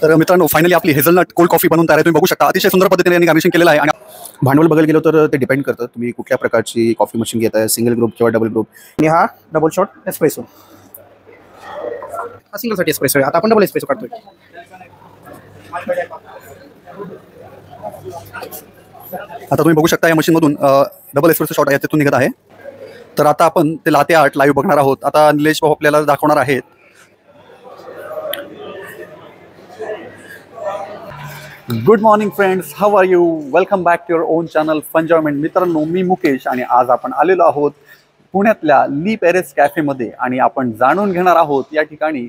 तर मित्रांनो फायनली आपली हेझलनट कोल्ड कॉफी बनवून तयार आहे. तुम्ही बघू शकता अतिशय सुंदर पद्धतीने यांनी गार्निशिंग केलेलं आहे. आणि भांडवल बघायला गेलो तर ते डिपेंड करतं तुम्ही कुठल्या प्रकारची कॉफी मशीन घेताय, सिंगल ग्रुप किंवा डबल ग्रुप. आणि हा डबल शॉट एस्प्रेसो, हा सिंगल साठी एस्प्रेसो आहे. आता आपण डबल एस्प्रेसो काढतोय. आता तुम्ही बघू शकता या मशीनमधून डबल एस्प्रेसो शॉट याच्यातून निघत आहे. तर आता आपण ते लाते आर्ट लाईव्ह बघणार आहोत. आता निलेश भाऊ आपल्याला दाखवणार आहेत. Good morning friends, how are you? Welcome back to your own channel Funjoyment. मित्रांनो मी मुकेश आणि आज आपण आलेलो आहोत पुण्यातल्या ली पॅरिस कॅफेमध्ये आणि आपण जाणून घेणार आहोत या ठिकाणी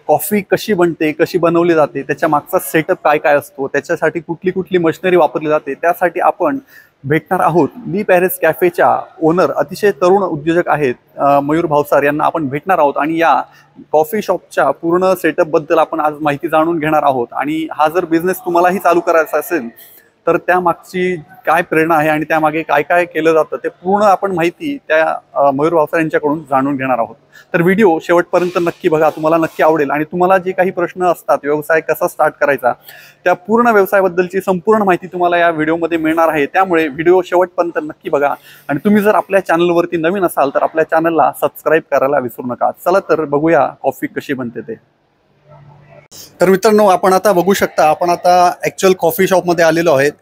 कॉफी कशी बनते, कशी बनवली जाते, त्याच्या मागचा सेटअप काय काय असतो, त्याच्यासाठी कुठली कुठली मशिनरी वापरली जाते. त्यासाठी आपण भेटणार आहोत ली पॅरिस कॅफेच्या ओनर अतिशय तरुण उद्योजक आहेत मयूर भावसार यांना आपण भेटणार आहोत आणि या कॉफी शॉपच्या पूर्ण सेटअपबद्दल आपण आज माहिती जाणून घेणार आहोत. आणि हा जर बिझनेस तुम्हालाही चालू करायचा असेल तर त्यामागची काय प्रेरणा आहे आणि त्यामागे काय काय केलं जातं ते पूर्ण आपण माहिती त्या मयूर भावसार यांच्याकडून जाणून घेणार आहोत. तर व्हिडिओ शेवटपर्यंत नक्की बघा, तुम्हाला नक्की आवडेल. आणि तुम्हाला जे काही प्रश्न असतात व्यवसाय कसा स्टार्ट करायचा त्या पूर्ण व्यवसायाबद्दलची संपूर्ण माहिती तुम्हाला या व्हिडिओमध्ये मिळणार आहे. त्यामुळे व्हिडिओ शेवटपर्यंत नक्की बघा. आणि तुम्ही जर आपल्या चॅनलवरती नवीन असाल तर आपल्या चॅनलला सबस्क्राईब करायला विसरू नका. चला तर बघूया कॉफी कशी बनते ते. तर मित्रांनो आपण आता बघू शकता आपण आता ॲक्च्युअल कॉफी शॉपमध्ये आलेलो आहेत.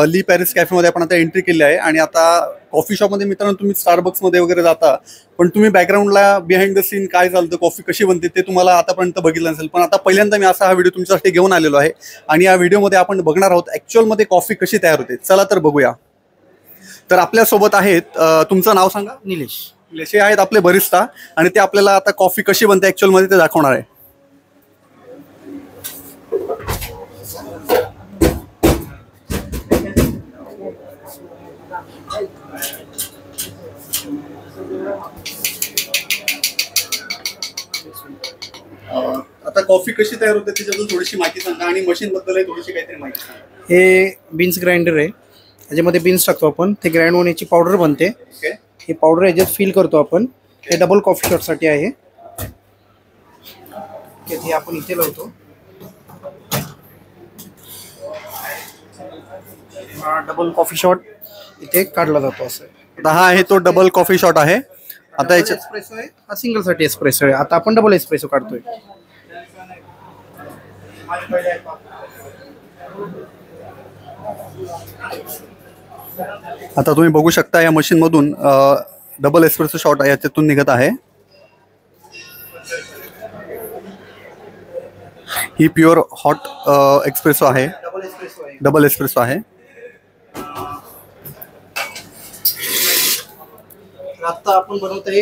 ली पॅरिस कॅफेमध्ये आपण आता एंट्री केली आहे. आणि आता कॉफी शॉपमध्ये मित्रांनो तुम्ही स्टारबक्समध्ये वगैरे जाता पण तुम्ही बॅकग्राऊंडला बिहाइंड द सीन काय चालतं, कॉफी कशी बनते ते तुम्हाला आतापर्यंत बघितलं नसेल. पण आता पहिल्यांदा मी असा हा व्हिडिओ तुमच्यासाठी घेऊन आलेलो आहे आणि या व्हिडिओमध्ये आपण बघणार आहोत ॲक्च्युअलमध्ये कॉफी कशी तयार होते. चला तर बघूया. तर आपल्यासोबत आहेत, तुमचं नाव सांगा? निलेश. निलेश हे आहेत आपले बरिस्ता आणि ते आपल्याला आता कॉफी कशी बनते ॲक्च्युअलमध्ये ते दाखवणार आहे. आता कॉफी कशी तयार होते त्याच्याबद्दल थोडीशी माहिती सांगा आणि मशीन बद्दल थोडीशी काहीतरी माहिती सांगा. हे बीन्स ग्राइंडर आहे, याच्यामध्ये बीन्स टाकतो आपण, ते ग्राइंड होण्याची पावडर बनते. हे पावडर याच्यात फिल करतो आपण. हे डबल कॉफी शॉट साठी आहे. हे आपण इथे लावतो. डबल कॉफी शॉट इथे काढला जातो. असं हा आहे तो डबल कॉफी शॉट आहे. आता याच्यात एस्प्रेसो आहे, हा सिंगल साठी एस्प्रेसो आहे. आता आपण डबल एस्प्रेसो काढतोय. आता तुम्ही बघू शकता या मशीन मधून डबल एस्प्रेसो शॉट याच्यातून निघत आहे. ही प्युअर हॉट एक्सप्रेसो आहे, डबल एस्प्रेसो आहे. आता आपण बनवत आहे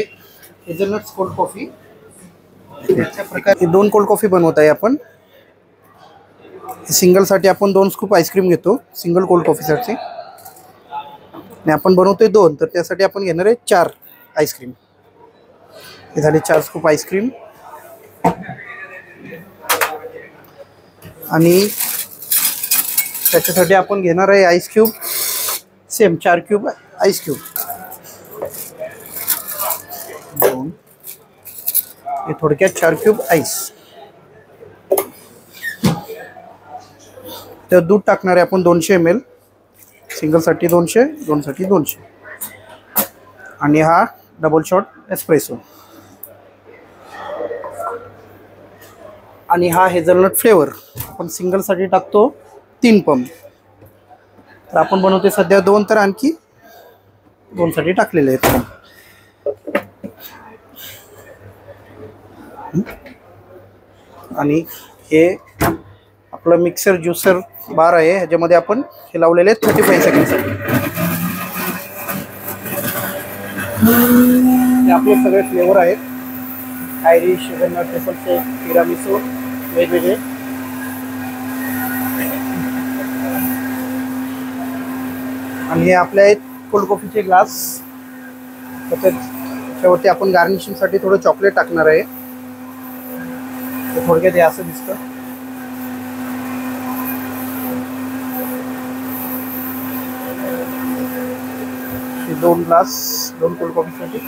हेझलनट कोल्ड कॉफी. याच्या प्रकारे दोन कोल्ड कॉफी बनवत आहे आपण. सिंगल साठी आपण 2 स्कूप आईस्क्रीम घेतो, सिंगल कोल्ड कॉफी साठी. आणि आपण बनवतोय 2, तर त्यासाठी आपण घेणार आहे 4 आईस्क्रीम. हे झाले 4 स्कूप आईस्क्रीम. आणि त्याच्यासाठी आपण घेणार आहे ice cube, same 4 cube ice cube. हे थोडक्यात 4 क्यूब आईस. तर दूध टाकणार आहे आपण 200 ml, सिंगल साठी 200, 2 साठी 200. आणि हा डबल शॉट एस्प्रेसो. आणि हा हेझलनट फ्लेवर आपण सिंगल साठी टाकतो 3 पंप. तर आपण बनवते सध्या 2, तर आणखी 2 साठी टाकलेले आहेत. आणि हे आपलं मिक्सर ज्युसर बार आहे, ह्याच्यामध्ये आपण हे लावलेले आहेत 35 सेकंडसाठी. हे आपले सगळे फ्लेवर आहेत, आयरिश, हेझलनट, ट्रिपल शेक, तिरामिसू, वेगवेगळे. आणि हे आपले आहेत कोल्ड कॉफीचे ग्लास. त्याच्यावरती आपण गार्निशिंग साठी थोडं चॉकलेट टाकणार आहे. थोडक्यात हे असं दिसतं. हे 2 ग्लास 2 कोल्ड कॉफीसाठी.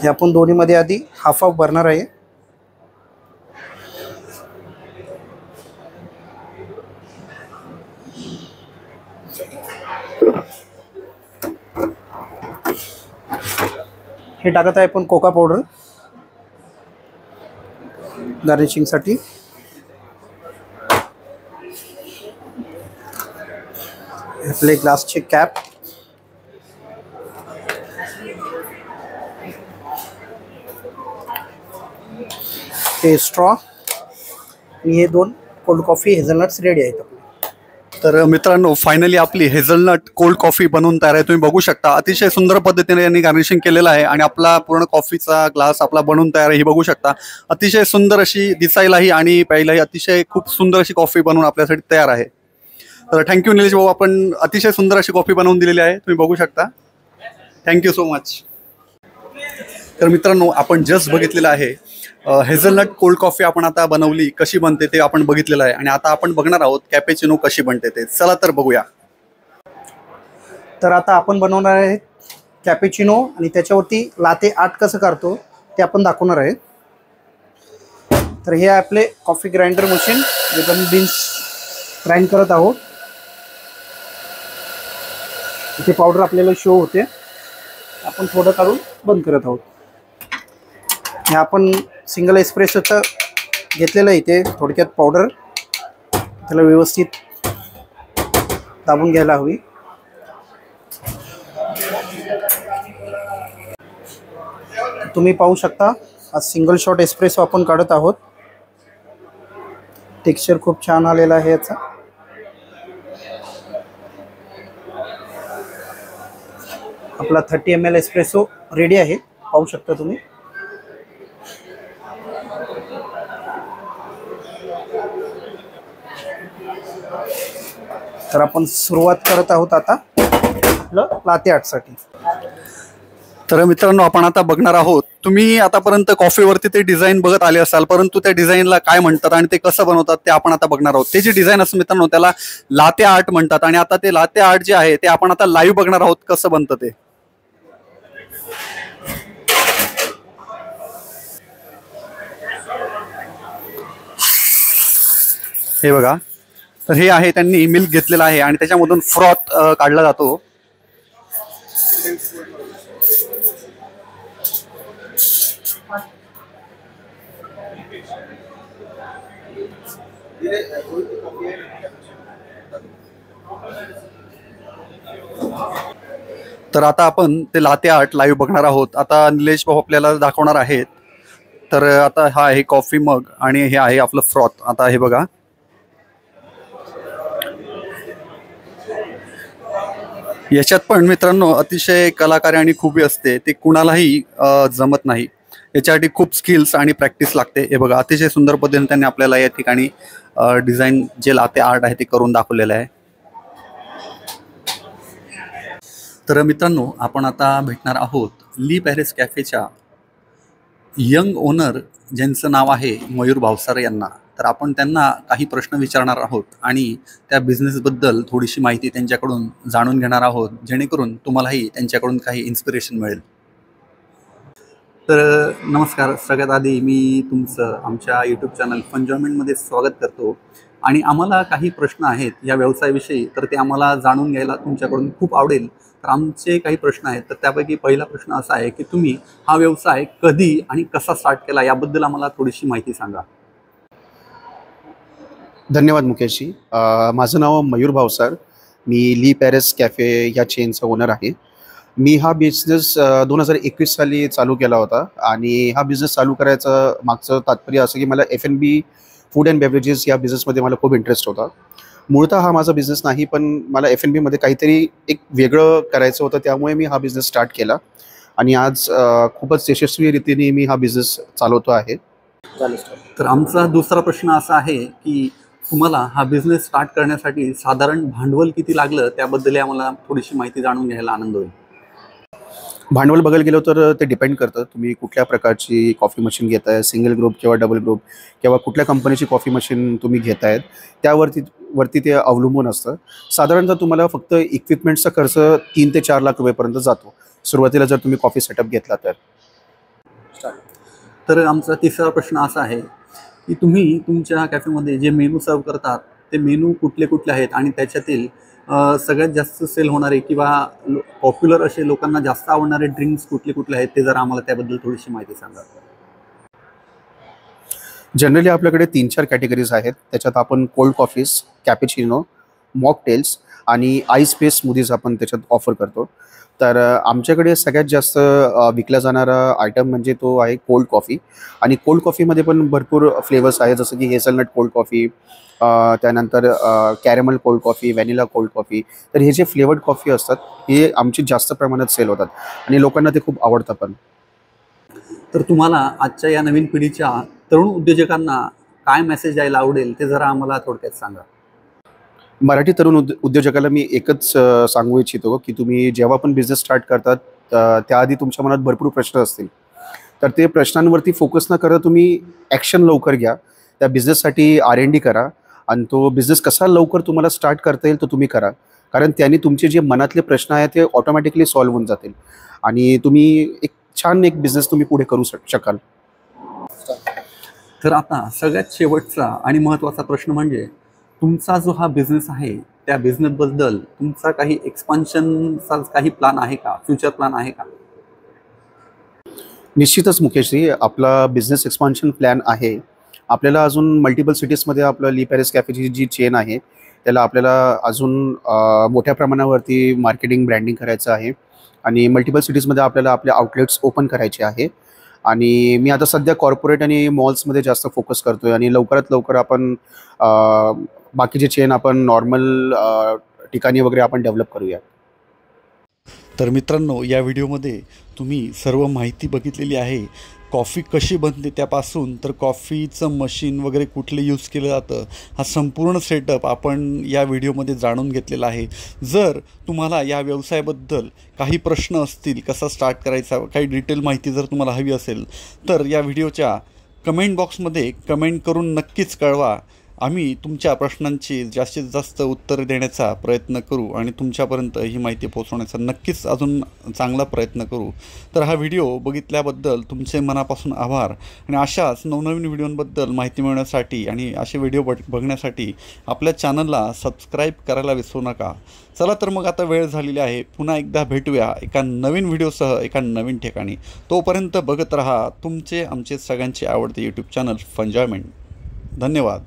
हे आपण दोन्हीमध्ये आधी हाफ हाफ भरणार आहे. हे टाकत आहे आपण कोका पावडर गार्निशिंगसाठी. आपले ग्लासचे कॅप, हे स्ट्रॉ आणि हे 2 कोल्ड कॉफी हेझलनट्स रेडी आहेत. तर मित्रांनो, फायनली आपली हेझलनट कोल्ड कॉफी बनवून तयार आहे. तुम्ही बघू शकता अतिशय सुंदर पद्धतीने यांनी गार्निशिंग केलेलं आहे आणि आपला पूर्ण कॉफीचा ग्लास आपला बनवून तयार आहे. ही बघू शकता अतिशय सुंदर अशी दिसायलाही आणि प्यायलाही अतिशय खूप सुंदर अशी कॉफी बनवून आपल्यासाठी तयार आहे. तर थँक्यू निलेश भाऊ, आपण अतिशय सुंदर अशी कॉफी बनवून दिलेली आहे. तुम्ही बघू शकता. Thank you so much. तर मित्रांनो, आपण जस्ट बघितलेलं आहे हेझलनट कोल्ड कॉफी आपण आता बनवली, कशी बनते ते आपण बघितलेलं आहे. आणि आता आपण बघणार आहोत कॅपेचिनो कशी बनते ते. चला तर बघूया. तर आता आपण बनवणार आहे कॅपेचिनो आणि त्याच्यावरती लाते आर्ट कसं करतो ते आपण दाखवणार आहे. तर हे आपले कॉफी ग्राइंडर मशीन, जे आपण बीन्स ग्राइंड करत आहोत. इथे पावडर आपल्याला शो होते. आपण थोडं काढून बंद करत आहोत. हे आपण सिंगल एस्प्रेसोचं घेतलेलं आहे. इथे थोडक्यात पावडर त्याला व्यवस्थित दाबून घ्यायला हवी. तुम्ही पाहू शकता हा सिंगल शॉट एस्प्रेसो आपण काढत आहोत. टेक्स्चर खूप छान आलेला आहे याचा. आपला 30 ml एस्प्रेसो रेडी आहे, पाहू शकता तुम्ही. तर आपण सुरुवात करत आहोत आता आपलं लाते आर्टसाठी. तर मित्रांनो, आपण आता बघणार आहोत, तुम्ही आतापर्यंत कॉफीवरती ते डिझाईन बघत आले असाल, परंतु त्या डिझाईनला काय म्हणतात आणि ते कसं बनवतात ते आपण आता बघणार आहोत. ते जे डिझाईन असतं मित्रांनो, त्याला लाते आर्ट म्हणतात. आणि आता ते लाते आर्ट जे आहे ते आपण आता लाईव्ह बघणार आहोत कसं बनतं ते. हे बघा, तर हे आहे त्यांनी मिल्क घेतलेलं आहे आणि त्याच्यामधून फ्रॉथ काढला जातो. तर आता आपण ते लाते आर्ट लाईव्ह बघणार आहोत. आता निलेश भाऊ आपल्याला दाखवणार आहेत. तर आता हा आहे कॉफी मग आणि हे आहे आपलं फ्रॉथ. आता हे बघा, याच्यात पण मित्रांनो अतिशय कलाकारी आणि खूबी असते. ते कुणालाही जमत नाही. याच्यासाठी खूप स्किल्स आणि प्रॅक्टिस लागते. हे बघा, अतिशय सुंदर पद्धतीने त्यांनी आपल्याला या ठिकाणी डिझाईन जे लाते आर्ट आहे ते करून दाखवलेलं आहे. तर मित्रांनो, आपण आता भेटणार आहोत ली पॅरिस कॅफेच्या यंग ओनर ज्यांचं नाव आहे मयूर भावसार यांना. तर आपण त्यांना काही प्रश्न विचारणार आहोत आणि त्या बिझनेसबद्दल थोडीशी माहिती त्यांच्याकडून जाणून घेणार आहोत, जेणेकरून तुम्हालाही त्यांच्याकडून काही इन्स्पिरेशन मिळेल. तर नमस्कार, सगळ्यात आधी मी तुमचं आमच्या यूट्यूब चॅनल फंजॉयमेंटमध्ये स्वागत करतो. आणि आम्हाला काही प्रश्न आहेत या व्यवसायाविषयी, तर ते आम्हाला जाणून घ्यायला तुमच्याकडून खूप आवडेल. तर आमचे काही प्रश्न आहेत. तर त्यापैकी पहिला प्रश्न असा आहे की तुम्ही हा व्यवसाय कधी आणि कसा स्टार्ट केला याबद्दल आम्हाला थोडीशी माहिती सांगा. धन्यवाद मुकेशजी. माझं नाव मयूर भावसार. मी ली पॅरिस कॅफे या चेनचा ओनर आहे. मी हा बिझनेस 2021 साली चालू केला होता. आणि हा बिझनेस चालू करायचं मागचं तात्पर्य असं की मला F&B फूड अँड बेवरेजेस या बिझनेसमध्ये मला खूप इंटरेस्ट होता. मूळतः हा माझा बिझनेस नाही, पण मला F&Bमध्ये काहीतरी एक वेगळं करायचं होतं, त्यामुळे मी हा बिझनेस स्टार्ट केला. आणि आज खूपच यशस्वी रीतीने मी हा बिझनेस चालवतो आहे. तर आमचा दुसरा प्रश्न असा आहे की तुम्हाला हा बिझनेस स्टार्ट करण्यासाठी साधारण भांडवल किती लागलं त्याबद्दल आम्हाला थोडीशी माहिती जाणून घ्यायला आनंद होईल. भांडवल बघायला गेलो तर ते डिपेंड करतं, तुम्ही कुठल्या प्रकारची कॉफी मशीन घेताय, सिंगल ग्रुप किंवा डबल ग्रुप किंवा कुठल्या कंपनीची कॉफी मशीन तुम्ही घेतायत त्यावरती ते अवलंबून असतं. साधारणतः तुम्हाला फक्त इक्विपमेंट्सचा खर्च 3 ते 4 लाख रुपयेपर्यंत जातो सुरुवातीला, जर तुम्ही कॉफी सेटअप घेतला तर. तर आमचा तिसरा प्रश्न असा आहे की तुम्ही तुमच्या कॅफेमध्ये जे मेनू सर्व करतात ते मेनू कुठले कुठले आहेत आणि त्याच्यातील सगळ्यात जास्त सेल होणारे किंवा पॉप्युलर असे लोकांना जास्त आवडणारे ड्रिंक्स कुठले कुठले आहेत ते जरा आम्हाला त्याबद्दल थोडीशी माहिती सांगा. जनरली आपल्याकडे 3-4 कॅटेगरीज आहेत. त्याच्यात आपण कोल्ड कॉफीज, कॅपेचिनो, मॉकटेल्स आणि आईस बेस्ड स्मूदीज आपण त्याच्यात ऑफर करतो. तर आमच्याकडे सगळ्यात जास्त विकला जाणारा आयटम म्हणजे तो आहे कोल्ड कॉफी. आणि कोल्ड कॉफीमध्ये पण भरपूर फ्लेवर्स आहेत, जसं की हेझलनट कोल्ड कॉफी, त्यानंतर caramel cold coffee, vanilla cold coffee. तर हे जे फ्लेवर्ड कॉफी असतात हे आमची जास्त प्रमाणात सेल होतात आणि लोकांना ते खूप आवडतं पण. तर तुम्हाला आजच्या या नवीन पिढीच्या तरुण उद्योजकांना काय मेसेज द्यायला आवडेल ते जरा आम्हाला थोडक्यात सांगा. मराठी तरुण उद्योजकाला मी एकच सांगू इच्छितो की तुम्ही जेव्हा पण बिझनेस स्टार्ट करतात त्याआधी तुमच्या मनात भरपूर प्रश्न असतील. तर ते प्रश्नांवरती फोकस न करता तुम्ही ॲक्शन लवकर घ्या. त्या बिझनेससाठी R&D करा आणि तो बिझनेस कसा लवकर तुम्हाला स्टार्ट करता येईल तो तुम्ही करा. कारण त्याने तुमचे जे मनातले प्रश्न आहेत ते ऑटोमॅटिकली सॉल्व्ह होऊन जातील आणि तुम्ही एक छान बिझनेस तुम्ही पुढे करू शकाल. तर आता सगळ्यात शेवटचा आणि महत्त्वाचा प्रश्न म्हणजे तुमचा जो हा बिझनेस आहे त्या बिझनेसबद्दल तुमचा काही एक्सपान्शनचा काही प्लॅन आहे का, फ्युचर प्लॅन आहे का? निश्चितच मुकेशजी, आपला बिझनेस एक्सपान्शन प्लॅन आहे. आपल्याला अजून मल्टिपल सिटीजमध्ये आपलं ली पॅरिस कॅफेची जी चेन आहे त्याला आपल्याला अजून मोठ्या प्रमाणावरती मार्केटिंग ब्रँडिंग करायचं आहे आणि मल्टिपल सिटीजमध्ये आपल्याला आपले आउटलेट्स ओपन करायचे आहे. आणि मी आता सध्या कॉर्पोरेट आणि मॉल्समध्ये जास्त फोकस करतो आहे आणि लवकरात लवकर आपण बाकीचे चेन आपण नॉर्मल ठिकाणी वगैरे आपण डेव्हलप करूया. तर मित्रांनो, या व्हिडिओमध्ये तुम्ही सर्व माहिती बघितलेली आहे. कॉफी कशी बनते त्यापासून तर कॉफीचं मशीन वगैरे कुठले यूज केलं जातं हा संपूर्ण सेटअप आपण या व्हिडिओमध्ये जाणून घेतलेला आहे. जर तुम्हाला या व्यवसायाबद्दल काही प्रश्न असतील, कसा स्टार्ट करायचा, काही डिटेल माहिती जर तुम्हाला हवी असेल तर या व्हिडिओच्या कमेंट बॉक्समध्ये कमेंट करून नक्कीच कळवा. आम्ही तुमच्या प्रश्नांची जास्तीत जास्त उत्तर देण्याचा प्रयत्न करू आणि तुमच्यापर्यंत ही माहिती पोहोचवण्याचा नक्कीच अजून चांगला प्रयत्न करू. तर हा व्हिडिओ बघितल्याबद्दल तुमचे मनापासून आभार आणि अशाच नवनवीन व्हिडिओंबद्दल माहिती मिळवण्यासाठी आणि असे व्हिडिओ बघण्यासाठी आपल्या चॅनलला सबस्क्राईब करायला विसरू नका. चला तर मग आता वेळ झालेली आहे. पुन्हा एकदा भेटूया एका नवीन व्हिडिओसह एका नवीन ठिकाणी. तोपर्यंत बघत रहा तुमचे आमचे सगळ्यांचे आवडते यूट्यूब चॅनल फंजॉयमेंट. धन्यवाद.